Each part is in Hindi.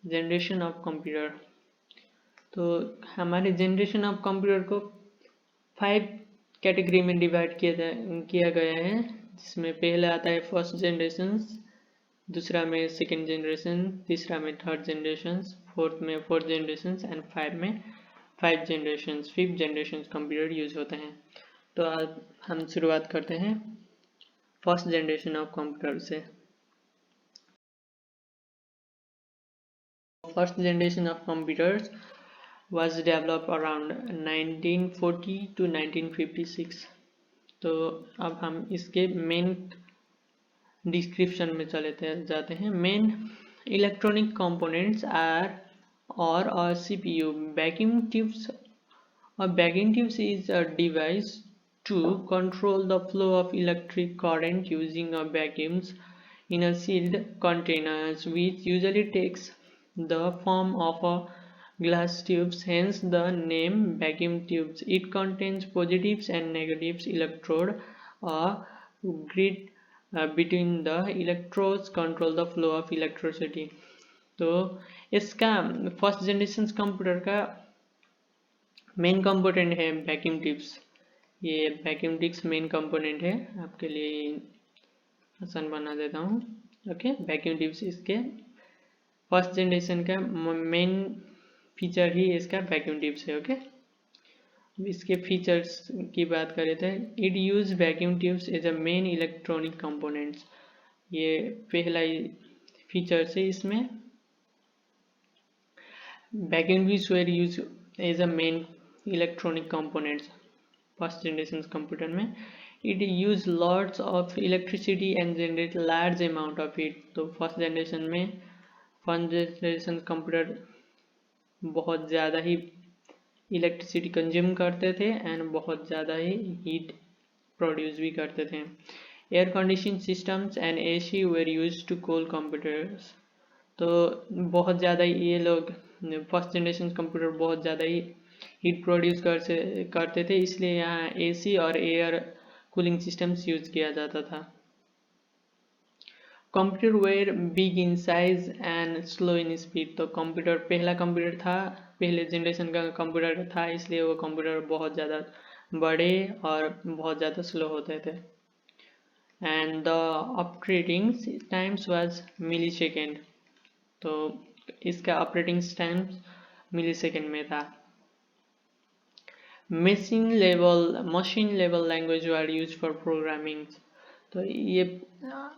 Generation of computer. तो हमारे जनरेशन ऑफ कंप्यूटर को 5 कैटेगरी में डिवाइड किया गया है, जिसमें पहला आता है फर्स्ट जनरेशन, दूसरा में सेकेंड जनरेशन, तीसरा में थर्ड जनरेशन, फोर्थ में fourth generation and five generation, fifth generation computer use होते हैं। तो आज हम शुरुआत करते हैं फर्स्ट जनरेशन ऑफ कंप्यूटर से। First generation of computers was developed around 1940 to 1956। तो अब हम इसके मेन डिस्क्रिप्शन में जाते हैं। मेन इलेक्ट्रॉनिक कंपोनेंट्स आर और CPU, vacuum tubes। A vacuum tube is a device to control the flow of electric current using a vacuums in a sealed containers, which usually takes the form of a glass tubes, hence the name vacuum tubes. It contains positives and negatives electrode. A grid between the electrodes control the flow of electricity। तो इसका फर्स्ट जनरेशन कंप्यूटर का मेन कंपोनेंट है वैक्यूम ट्यूब्स। ये वैक्यूम ट्यूब्स मेन कंपोनेंट है, आपके लिए आसान बना देता हूँ। ओके, वैक्यूम ट्यूब्स इसके फर्स्ट जनरेशन का मेन फीचर ही इसका वैक्यूम ट्यूब्स है। ओके, इसके फीचर्स की बात करें तो it use vacuum tubes as a main electronic components. ये पहला फीचर्स है इसमें। Vacuum tubes were use as a main electronic components first generation computer में। It use lots of electricity and generate large amount of it. तो फर्स्ट जनरेशन कंप्यूटर बहुत ज़्यादा ही इलेक्ट्रिसिटी कंज्यूम करते थे एंड बहुत ज़्यादा ही हीट प्रोड्यूस भी करते थे। Air condition systems and AC were use to cool computers. तो बहुत ज़्यादा ये लोग फर्स्ट जनरेशन कंप्यूटर बहुत ज़्यादा ही हीट प्रोड्यूस करते थे, इसलिए यहाँ AC और एयर कूलिंग सिस्टम्स यूज किया जाता था। Computer were big in size and slow in speed. तो कंप्यूटर पहला कंप्यूटर था, पहले जनरेशन का कंप्यूटर था, इसलिए वो कंप्यूटर बहुत ज़्यादा बड़े और बहुत ज़्यादा स्लो होते थे। And the operating times was millisecond. तो इसका ऑपरेटिंग टाइम्स मिली सेकेंड में था। Machine level language are use for programming. तो ये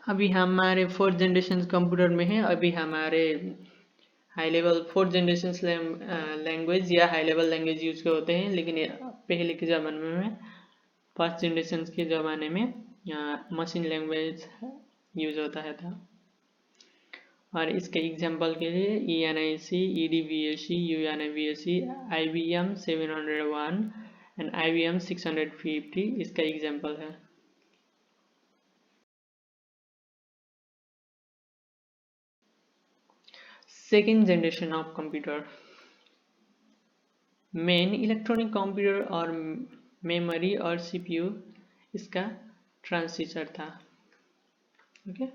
अभी हमारे फोर्थ जनरेशन कंप्यूटर में है। अभी हमारे high level fourth generation language या हाई लेवल लैंग्वेज यूज होते हैं, लेकिन पहले के ज़माने में फर्स्ट जनरेशन के ज़माने में मशीन लैंग्वेज यूज होता है था। और इसके एग्जांपल के लिए ENIAC, EDVAC, UNIVAC, IBM 701 and IBM 650 इसका एग्जांपल है। Second generation of computer. Main electronic computer और मेमोरी और CPU इसका ट्रांजिस्टर था। ओके,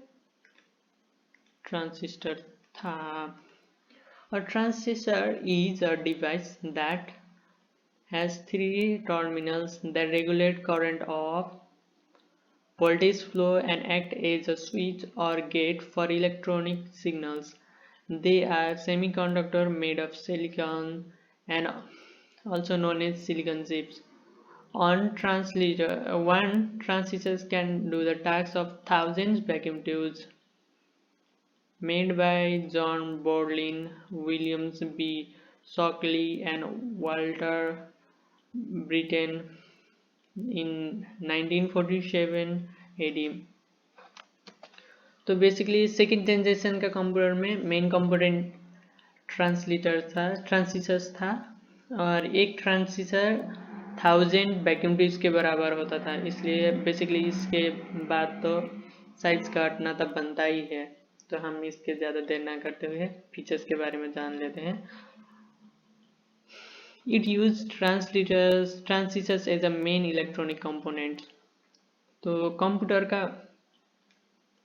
ट्रांजिस्टर था। और transistor is a device that has 3 terminals that regulate current of voltage flow and act as a switch or gate for electronic signals. They are semiconductor made of silicon and also known as silicon chips. One transistor can do the task of thousands vacuum tubes made by John Borlin, Williams B. Shockley and Walter Brittain in 1947 AD। तो बेसिकली सेकेंड जनरेशन का कंप्यूटर में मेन कंपोनेंट ट्रांजिस्टर्स था और एक ट्रांजिस्टर 1000 वैक्यूम ट्यूब्स के बराबर होता था। इसलिए बेसिकली इसके बाद तो साइज काटना तब बनता ही है। तो हम इसके ज़्यादा देर ना करते हुए फीचर्स के बारे में जान लेते हैं। It used transistors as a main electronic component। तो कंप्यूटर का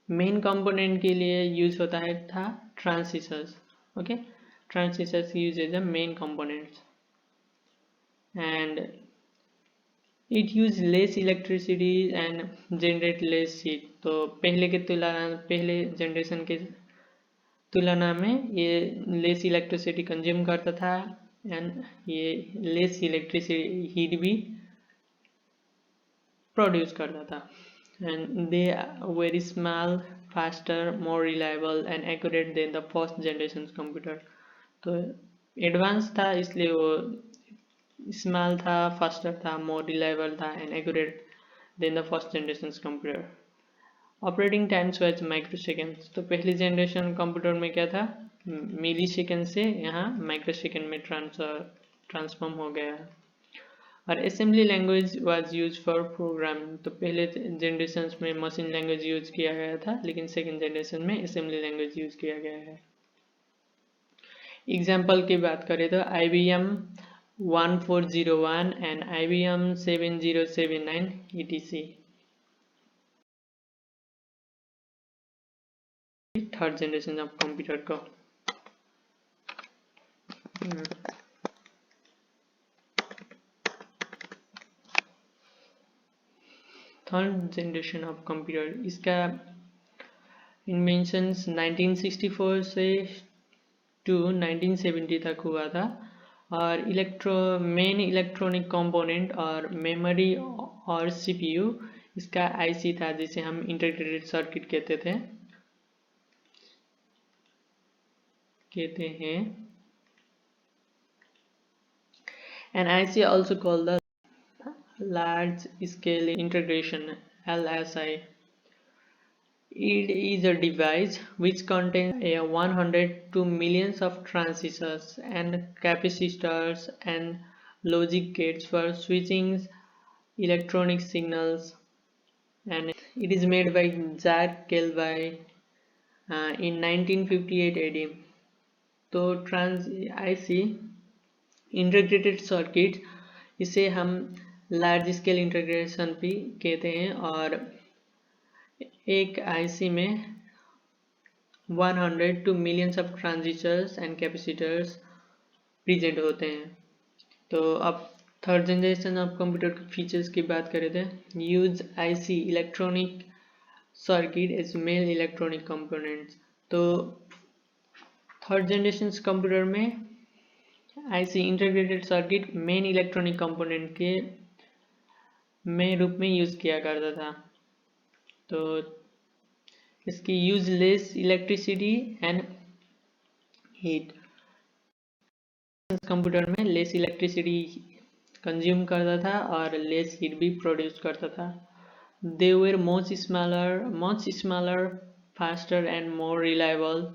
मेन कंपोनेंट के लिए यूज होता है था transistors. Okay, transistors used as the main components, and it use less electricity and generate less heat. तो पहले जनरेशन के तुलना में ये लेस इलेक्ट्रिसिटी कंज्यूम करता था एंड ये लेस इलेक्ट्रिसिटी हीट भी प्रोड्यूस करता था and they very small faster more reliable and accurate then the first generation computer. तो एडवांस था इसलिए वो स्मॉल था, फास्टर था, मोर रिलायबल था and accurate then the first generation computer. Operating times was micro seconds. तो पहली जनरेशन कंप्यूटर में क्या था, मिली सेकेंड से यहाँ माइक्रो सेकेंड में ट्रांसफॉर्म हो गया. और assembly language was use for programming. तो पहले जनरेशन में मशीन लैंग्वेज यूज किया गया था, लेकिन सेकेंड जनरेशन में असेंबली लैंग्वेज यूज किया गया है. एग्जाम्पल की बात करें तो IBM 1401 and IBM 7079 etc. Third generation of computer को. थर्ड जनरेशन ऑफ कंप्यूटर, इसका इन्वेंशन 1964 से टू 1970 तक हुआ था. और मेन इलेक्ट्रॉनिक कंपोनेंट और मेमोरी और CPU इसका IC था, जिसे हम इंटीग्रेटेड सर्किट कहते हैं. And IC also called the large scale integration LSI. It is a device which contains 100 to millions of transistors and capacitors and logic gates for switching electronic signals, and it is made by Jack Kelvin in 1958 AD. तो IC इंटीग्रेटेड सर्किट, इसे हम लार्ज स्केल इंटीग्रेशन भी कहते हैं. और एक IC में 100 to millions of transistors and capacitors present होते हैं. तो अब थर्ड जनरेशन ऑफ कंप्यूटर के फीचर्स की बात करें तो use IC electronic circuit as main electronic components. तो थर्ड जनरेशन कंप्यूटर में IC integrated circuit main electronic component के में रूप में यूज किया करता था. तो इसकी use less electricity and heat. Computer में लेस इलेक्ट्रिसिटी कंज्यूम करता था और लेस हीट भी प्रोड्यूस करता था. They were much smaller faster and more reliable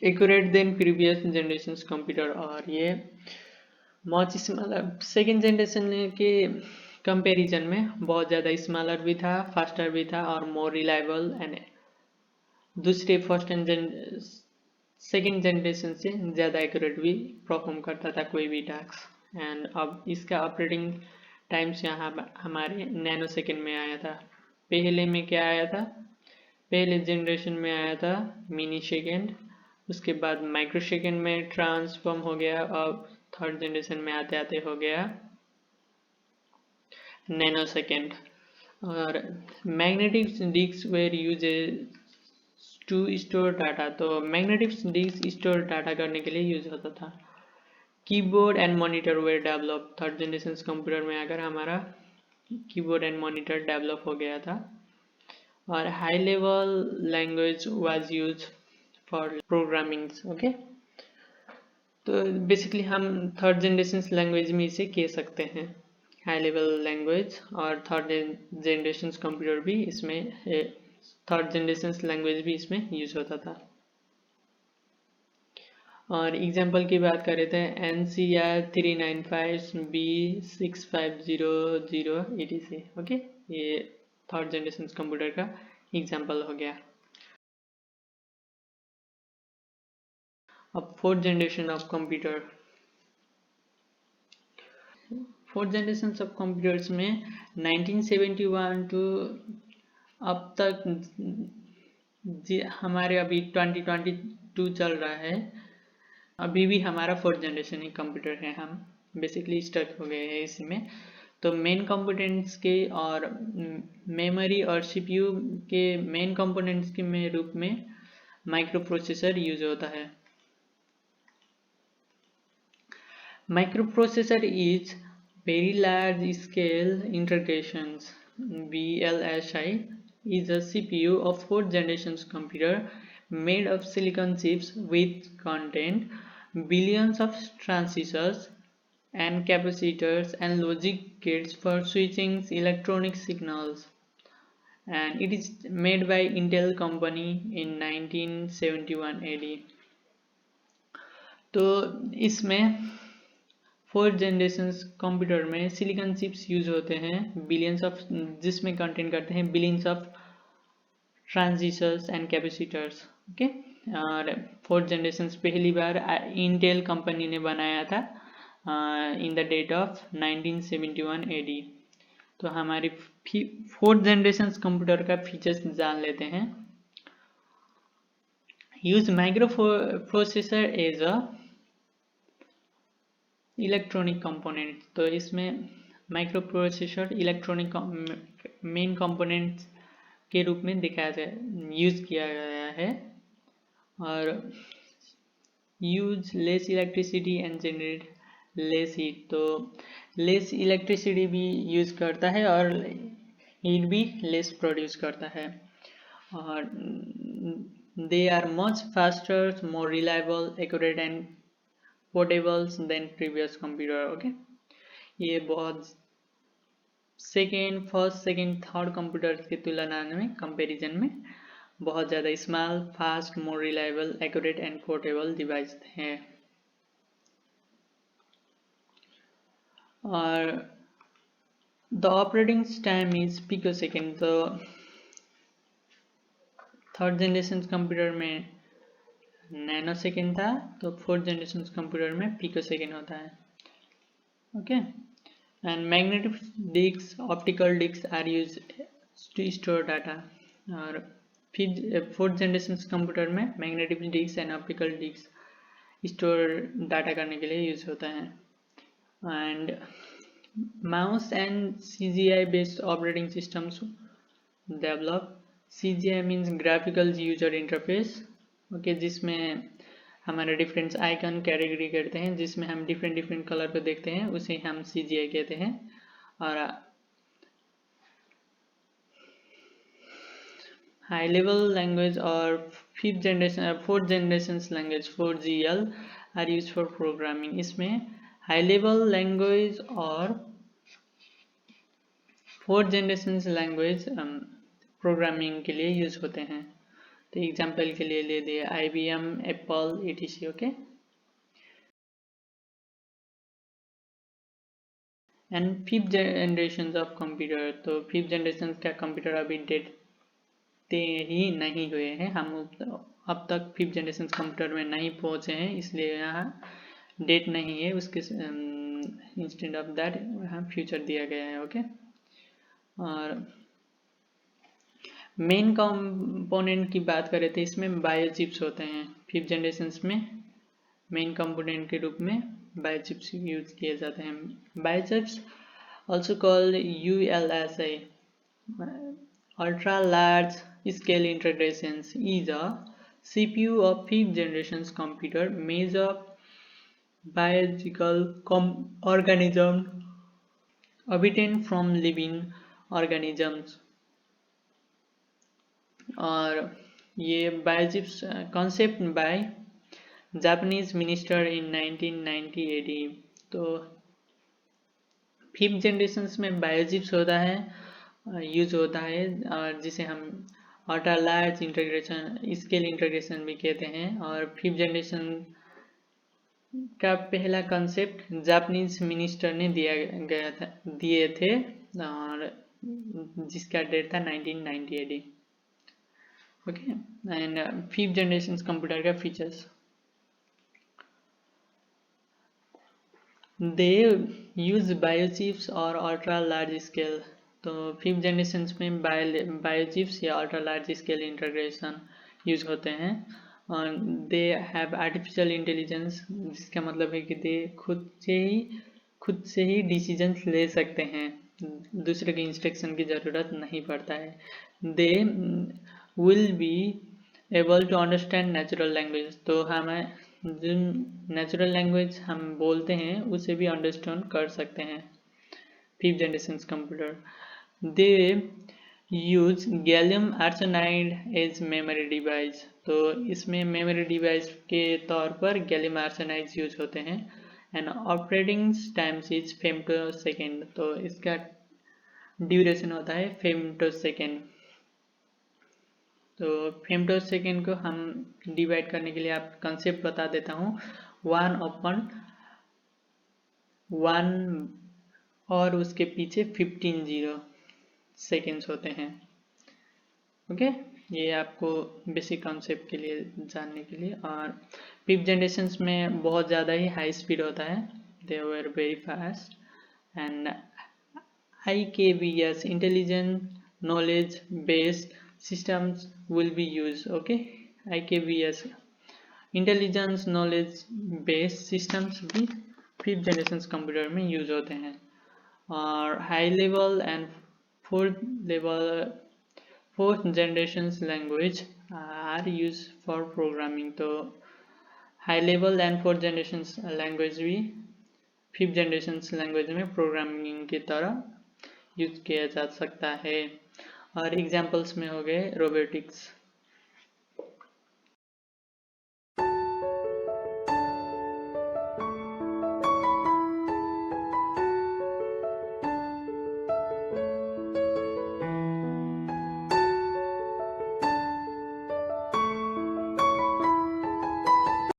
accurate than previous generation computer. और ये मच स्मॉलर सेकेंड जनरेशन के कंपैरिजन में बहुत ज़्यादा स्मॉलर भी था, फास्टर भी था और मोर रिलायबल एंड दूसरे फर्स्ट एंड सेकेंड जनरेशन से ज़्यादा एक्यूरेट भी परफॉर्म करता था कोई भी टास्क. एंड अब इसका ऑपरेटिंग टाइम्स यहाँ हमारे नैनो सेकेंड में आया था. पहले में क्या आया था, पहले जनरेशन में आया था मिनी सेकेंड, उसके बाद माइक्रो सेकेंड में ट्रांसफॉर्म हो गया. अब थर्ड जनरेशन में आते आते हो गया नैनो सेकेंड. और magnetic disk were use to store data. तो मैग्नेटिक डिस्क स्टोर डाटा करने के लिए यूज होता था. Keyboard and monitor were develop. Third generation computer में आकर हमारा कीबोर्ड एंड मॉनिटर डेवलप हो गया था. और high level language was use for programming. Okay, तो बेसिकली हम थर्ड जनरेशन लैंग्वेज में इसे कह सकते हैं हाई लेवल लैंग्वेज. और थर्ड जनरेशन कंप्यूटर भी इसमें, थर्ड जनरेशन लैंग्वेज भी इसमें यूज होता था. और एग्जांपल की बात करें तो NCR 395 B6500 etc. ओके, ये थर्ड जनरेशन कंप्यूटर का एग्जांपल हो गया. अब fourth generation of computer. Fourth generation of computers में 1971 टू अब तक हमारे अभी 2022 चल रहा है. अभी भी हमारा 4th जनरेशन ही कंप्यूटर है, हम बेसिकली स्टक हो गए हैं इसी में। तो मेन कंपोनेंट्स के और मेमोरी और सीपीयू के मेन कंपोनेंट्स के में रूप में माइक्रो प्रोसेसर यूज होता है। Microprocessor is very large scale integrations. VLSI is a CPU of 4th generation computer made of silicon chips with content billions of transistors and capacitors and logic gates for switching electronic signals, and it is made by Intel company in 1971 AD। तो इसमें 4th जनरेशन कंप्यूटर में सिलिकॉन चिप्स यूज होते हैं बिलियंस ऑफ, जिसमें कंटेन करते हैं billions of transistors and capacitors. Okay, और 4th जनरेशन पहली बार इंटेल कंपनी ने बनाया था in the date of 1971 AD. तो हमारी 4th जनरेशन कंप्यूटर का फीचर्स जान लेते हैं। Use microprocessor as a electronic component. तो इसमें microprocessor electronic main components के रूप में यूज किया गया है, और use less electricity and generate less heat. तो लेस इलेक्ट्रिसिटी भी यूज करता है और हीट भी लेस प्रोड्यूस करता है, और they are much faster, more reliable, accurate and portables than previous computer. Okay, ये बहुत फर्स्ट सेकेंड थर्ड कंप्यूटर की तुलना में कंपैरिजन में बहुत ज़्यादा small, fast, more reliable, accurate and portable device हैं। और the operating time is picosecond. तो 3rd जनरेशन कंप्यूटर में नैनो सेकेंड था, तो 4th जनरेशन कंप्यूटर में पिको सेकेंड होता है। Okay, and magnetic disk, optical disk are use to store data. और 4th जनरेशन कंप्यूटर में magnetic disk and optical disk store data करने के लिए यूज होता है। And mouse and CGI based operating systems develop. CGI means graphical user interface. Okay, जिसमें हमारे डिफरेंट आइकन कैटेगरी करते हैं, जिसमें हम डिफरेंट कलर को देखते हैं, उसे हम CGI कहते हैं। और हाई लेवल लैंग्वेज और 4th generation language 4GL are use for programming. इसमें हाई लेवल लैंग्वेज और 4th जनरेशन लैंग्वेज प्रोग्रामिंग के लिए यूज होते हैं। तो एग्जाम्पल के लिए ले दिए IBM, Apple, etc। Okay, and 5th generation of computer. तो 5th जनरेशन का कंप्यूटर अभी देखते ही नहीं हुए हैं, हम अब तक 5th जनरेशन कंप्यूटर में नहीं पहुंचे हैं, इसलिए यहाँ डेट नहीं है, उसके इंस्टेड ऑफ दैट यहाँ फ्यूचर दिया गया है। ओके, और मेन कंपोनेंट की बात करें तो इसमें बायो चिप्स होते हैं। 5th जनरेशन में मेन कंपोनेंट के रूप में बायो चिप्स यूज किए जाते हैं। Bio chips also called ULSI, ultra large scale integrations, is a CPU of 5th generation computer made of biological organism obtained from living organisms। और ये biochips concept by Japanese minister in 1990 AD। तो 5th जनरेशन में बायोचिप्स होता है, यूज होता है, और जिसे हम ultra large integration, scale integration भी कहते हैं। और 5th जनरेशन का पहला कॉन्सेप्ट जापानीज मिनिस्टर ने दिए थे, और जिसका डेट था 1990 AD। Okay, and 5th generation computer का फीचर्स, दे यूज बायोचिप्स और अल्ट्रा लार्ज स्केल। तो 5th जनरेशन में बायोचिप्स या ultra large scale integration use होते हैं, दे हैव आर्टिफिशियल इंटेलिजेंस, जिसका मतलब है कि दे खुद से ही डिसीजंस ले सकते हैं, दूसरे के इंस्ट्रक्शन की ज़रूरत नहीं पड़ता है। They will be able to understand natural language, तो हमें जो नेचुरल लैंग्वेज हम बोलते हैं उसे भी अंडरस्टैंड कर सकते हैं। 5th generation computer, they use gallium arsenide as memory device, तो इसमें मेमोरी डिवाइस के तौर पर गैलियम आर्सेनाइड यूज होते हैं। एंड ऑपरेटिंग टाइम्स इज फेमटोसेकेंड, तो इसका ड्यूरेशन होता है फेमटोसेकेंड। तो फेमटोसेकेंड को हम डिवाइड करने के लिए आप कंसेप्ट बता देता हूँ। 1/1 और उसके पीछे 15 जीरो सेकेंड्स होते हैं। ओके, ये आपको बेसिक कॉन्सेप्ट के लिए जानने के लिए। और 5th जनरेशन में बहुत ज़्यादा ही हाई स्पीड होता है, they were very fast. And IKBS intelligent knowledge based systems will be use. Okay, IKBS intelligence knowledge based systems भी 5th जनरेशन कंप्यूटर में यूज होते हैं। और high level and fourth generation language are use for programming, तो high level and fourth generation language भी 5th जनरेशन लैंग्वेज में प्रोग्रामिंग की तरह यूज किया जा सकता है। और एग्जाम्पल्स में हो गए रोबोटिक्स,